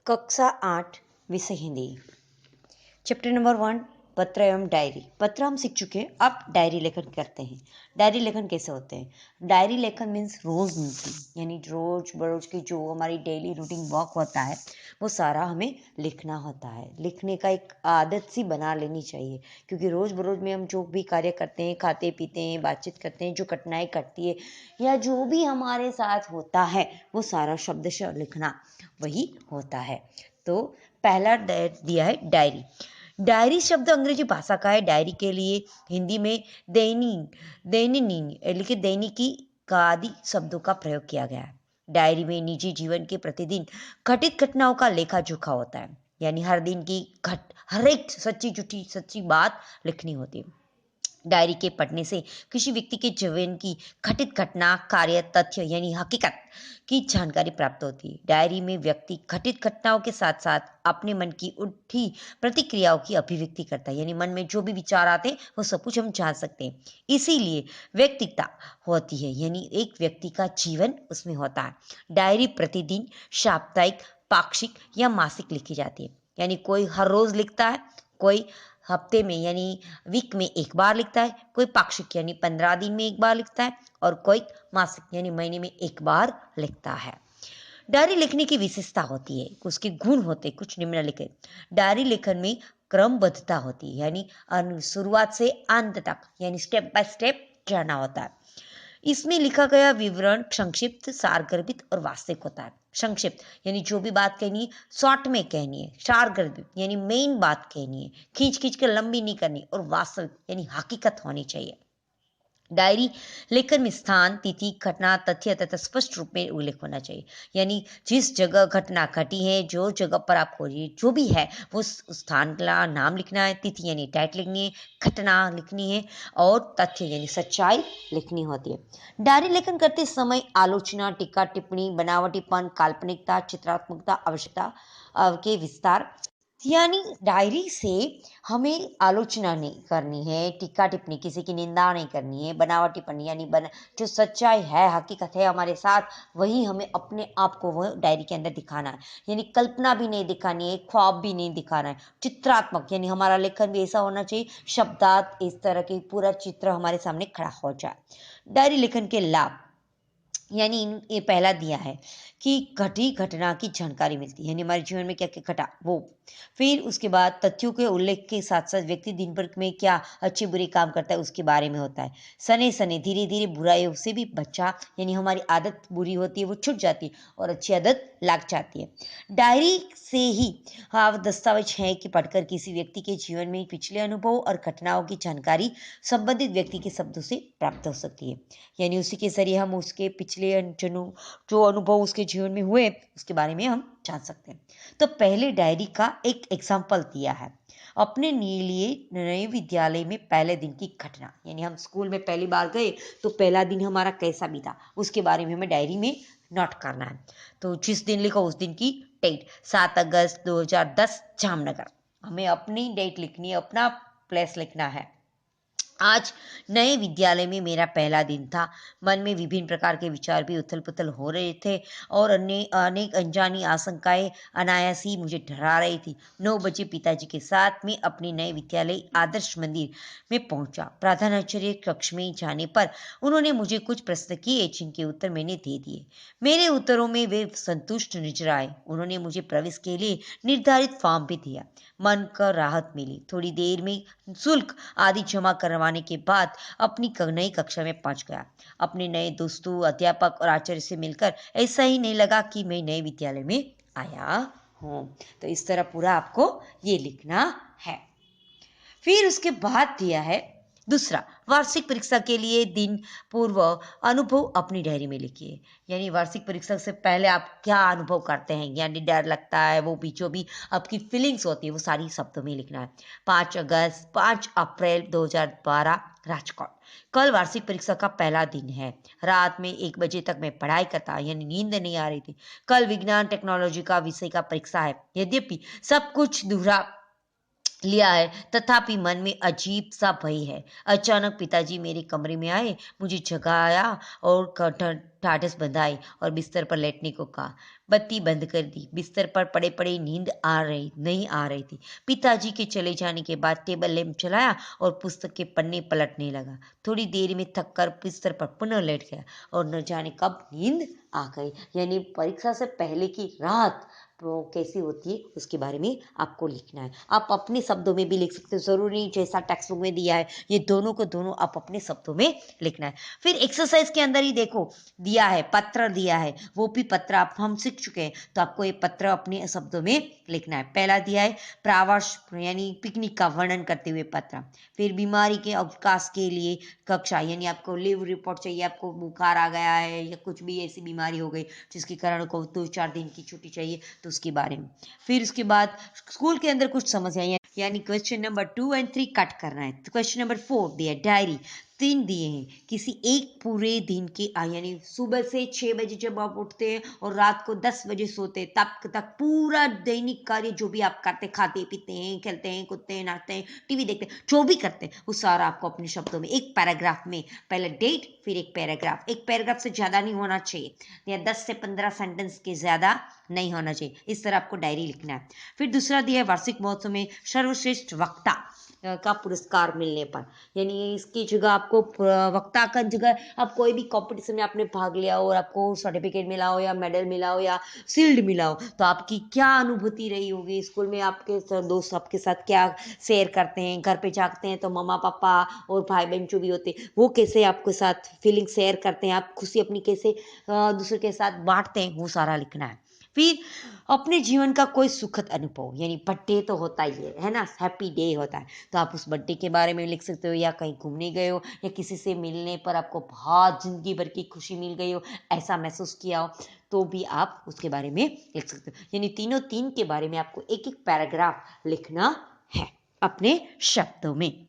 कक्षा 8 विषय Hindi. Chapter number 1 पत्र एवं डायरी। पत्र हम सीख चुके हैं, अब डायरी लेखन करते हैं। डायरी लेखन कैसे होते हैं? डायरी लेखन मीन्स रोजनीति, यानी रोज बरोज की जो हमारी डेली रूटीन वर्क होता है वो सारा हमें लिखना होता है। लिखने का एक आदत सी बना लेनी चाहिए, क्योंकि रोज बरोज में हम जो भी कार्य करते हैं, खाते पीते हैं, बातचीत करते हैं, जो कठिनाई कटती है या जो भी हमारे साथ होता है वो सारा शब्दशः लिखना वही होता है। तो पहला दिया है डायरी। डायरी शब्द अंग्रेजी भाषा का है। डायरी के लिए हिंदी में दैनिकी का आदि शब्दों का प्रयोग किया गया है। डायरी में निजी जीवन के प्रतिदिन घटित घटनाओं का लेखा जोखा होता है, यानी हर दिन की हर एक सच्ची झूठी सच्ची बात लिखनी होती है। डायरी के पढ़ने से किसी व्यक्ति के जीवन की घटित घटना, कार्य, तथ्य यानी हकीकत की जानकारी प्राप्त होती है। डायरी में व्यक्ति घटित घटनाओं के साथ साथ अपने मन की उठी प्रतिक्रियाओं की अभिव्यक्ति करता है, यानी मन में जो भी विचार आते हैं वो सब कुछ हम जान सकते हैं। इसीलिए व्यक्तिगता होती है, यानी एक व्यक्ति का जीवन उसमें होता है। डायरी प्रतिदिन, साप्ताहिक, पाक्षिक या मासिक लिखी जाती है, यानी कोई हर रोज लिखता है, कोई हफ्ते में यानी वीक में एक बार लिखता है, कोई पाक्षिक यानी 15 दिन में एक बार लिखता है, और कोई मासिक यानी महीने में एक बार लिखता है। डायरी लिखने की विशेषता होती है, उसके गुण होते हैं कुछ निम्नलिखित। डायरी लेखन में क्रमबद्धता होती है, यानी शुरुआत से अंत तक यानी स्टेप बाय स्टेप जाना होता है। इसमें लिखा गया विवरण संक्षिप्त, सारगर्भित और वास्तविक होता है। संक्षिप्त यानी जो भी बात कहनी है शॉर्ट में कहनी है, सारगर्भित यानी मेन बात कहनी है, खींच खींच कर लंबी नहीं करनी, और वास्तविक यानी हकीकत होनी चाहिए। डायरी लेखन में स्थान, तिथि, घटना, तथ्य तथा स्पष्ट रूप में उल्लेख होना चाहिए, यानी जिस जगह घटना घटी है, जो जगह पर आप खोजिए, जो भी है वो स्थान का नाम लिखना है, तिथि यानी डेट लिखनी है, घटना लिखनी है, और तथ्य यानी सच्चाई लिखनी होती है। डायरी लेखन करते समय आलोचना, टीका टिप्पणी, बनावटीपन, काल्पनिकता, चित्रात्मकता, आवश्यकता के विस्तार, यानी डायरी से हमें आलोचना नहीं करनी है, टीका टिप्पणी किसी की निंदा नहीं करनी है, बनावटीपन यानी जो सच्चाई है, हकीकत है हमारे साथ, वही हमें अपने आप को वो डायरी के अंदर दिखाना है, यानी कल्पना भी नहीं दिखानी है, ख्वाब भी नहीं दिखाना है। चित्रात्मक यानी हमारा लेखन भी ऐसा होना चाहिए, शब्दार्थ इस तरह की पूरा चित्र हमारे सामने खड़ा हो जाए। डायरी लेखन के लाभ, यानी ये पहला दिया है कि घटी घटना की जानकारी मिलती है, यानी हमारे जीवन में क्या क्या घटा वो। फिर उसके बाद तथ्यों के उल्लेख के साथ साथ व्यक्ति दिन भर में क्या अच्छे बुरे काम करता है उसके बारे में होता है। सने सने धीरे धीरे बुराइयों से भी बचा, यानी हमारी आदत बुरी होती है वो छूट जाती है और अच्छी आदत लग जाती है। डायरी से ही हाँ दस्तावेज है कि पढ़कर किसी व्यक्ति के जीवन में पिछले अनुभव और घटनाओं की जानकारी संबंधित व्यक्ति के शब्दों से प्राप्त हो सकती है, यानी उसी के जरिए हम उसके पिछले जो अनुभव उसके जीवन में हुए उसके बारे में हम जान सकते हैं। तो पहले डायरी का एक एग्जाम्पल दिया है। अपने लिए नए विद्यालय में पहले दिन की घटना, यानी हम स्कूल में पहली बार गए तो पहला दिन हमारा कैसा बीता उसके बारे में हमें डायरी में नोट करना है। तो जिस दिन लिखो उस दिन की डेट 7 अगस्त 2010 जामनगर, हमें अपनी डेट लिखनी है, अपना प्लेस लिखना है। आज नए विद्यालय में मेरा पहला दिन था। मन में विभिन्न प्रकार के विचार भी उथल पुथल हो रहे थे और अनेक अनजानी आशंकाएं अनायासी मुझे डरा रही थी। 9 बजे पिताजी के साथ में अपने नए विद्यालय आदर्श मंदिर में पहुंचा। प्रधानाचार्य कक्ष में जाने पर उन्होंने मुझे कुछ प्रश्न किए जिनके उत्तर मैंने दे दिए। मेरे उत्तरों में वे संतुष्ट नजर आए। उन्होंने मुझे प्रवेश के लिए निर्धारित फॉर्म भी दिया। मन को राहत मिली। थोड़ी देर में शुल्क आदि जमा करवाने के बाद अपनी नई कक्षा में पहुंच गया। अपने नए दोस्तों, अध्यापक और आचार्य से मिलकर ऐसा ही नहीं लगा कि मैं नए विद्यालय में आया हूँ। तो इस तरह पूरा आपको ये लिखना है। फिर उसके बाद दिया है दूसरा, वार्षिक परीक्षा के लिए दिन पूर्व अनुभव अपनी डायरी में लिखिए, यानी वार्षिक परीक्षा से पहले आप क्या अनुभव करते हैं, यानी डर लगता है वो भी जो भी आपकी फीलिंग्स होती है वो सारी शब्दों में लिखना है। 5 अप्रैल 2012 राजकोट, कल वार्षिक परीक्षा का पहला दिन है। रात में 1 बजे तक मैं पढ़ाई करता, यानी नींद नहीं आ रही थी। कल विज्ञान टेक्नोलॉजी का विषय का परीक्षा है। यद्यपि सब कुछ दोहरा लिया है तथापि मन में अजीब सा भय है। अचानक पिताजी मेरे कमरे में आए, मुझे जगाया और ढाढ़स बंधाई और बिस्तर पर लेटने को कहा। बत्ती बंद कर दी। बिस्तर पर पड़े पड़े नींद नहीं आ रही थी। पिताजी के चले जाने के बाद टेबल लैंप चलाया और पुस्तक के पन्ने पलटने लगा। थोड़ी देर में थक कर बिस्तर पर पुनः लेट गया और न जाने कब नींद आ गई। यानी परीक्षा से पहले की रात वो कैसी होती है उसके बारे में आपको लिखना है। आप अपने शब्दों में भी लिख सकते हो, जरूरी नहीं जैसा टेक्स्ट बुक में दिया है, ये दोनों को दोनों आप अपने शब्दों में लिखना है। फिर एक्सरसाइज के अंदर ही देखो दिया है, पत्र दिया है, वो भी पत्र आप हम सीख चुके हैं, तो आपको ये पत्र अपने शब्दों में लिखना है। पहला दिया है प्रावास यानी पिकनिक का वर्णन करते हुए पत्र। फिर बीमारी के अवकाश के लिए कक्षा, यानी आपको लीव रिपोर्ट चाहिए, आपको बुखार आ गया है या कुछ भी ऐसी बीमारी हो गई जिसके कारण को 2-4 दिन की छुट्टी चाहिए, तो उसके बारे में। फिर उसके बाद स्कूल के अंदर कुछ समस्याएं, यानी क्वेश्चन नंबर 2 और 3 कट करना है। तो क्वेश्चन नंबर 4 दिया डायरी, 3 दिए हैं किसी एक पूरे दिन के यानी सुबह से 6 बजे जब आप उठते हैं और रात को 10 बजे सोते हैं तब तक पूरा दैनिक कार्य जो भी आप करते, खाते पीते हैं, खेलते हैं, कूदते हैं, नाचते हैं, टीवी देखते हैं, जो भी करते हैं वो सारा आपको अपने शब्दों में एक पैराग्राफ में, पहले डेट फिर एक पैराग्राफ से ज्यादा नहीं होना चाहिए, या 10 से 15 सेंटेंस के ज्यादा नहीं होना चाहिए। इस तरह आपको डायरी लिखना है। फिर दूसरा दिया है वार्षिक महोत्सव में सर्वश्रेष्ठ वक्ता का पुरस्कार मिलने पर, यानी इसकी जगह आपको वक्ता का जगह आप कोई भी कंपटीशन में आपने भाग लिया हो और आपको सर्टिफिकेट मिला हो या मेडल मिला हो या शील्ड मिला हो, तो आपकी क्या अनुभूति रही होगी। स्कूल में आपके दोस्त आपके साथ क्या शेयर करते हैं, घर पे जाते हैं तो मम्मा पापा और भाई बहन जो भी होते हैं वो कैसे आपके साथ फीलिंग शेयर करते हैं, आप खुशी अपनी कैसे दूसरे के साथ बांटते हैं, वो सारा लिखना है। फिर अपने जीवन का कोई सुखद अनुभव, यानी बर्थडे तो होता ही है ना, हैप्पी डे होता है, तो आप उस बर्थडे के बारे में लिख सकते हो, या कहीं घूमने गए हो या किसी से मिलने पर आपको बहुत जिंदगी भर की खुशी मिल गई हो, ऐसा महसूस किया हो, तो भी आप उसके बारे में लिख सकते हो। यानी तीनों तीन के बारे में आपको एक एक पैराग्राफ लिखना है अपने शब्दों में।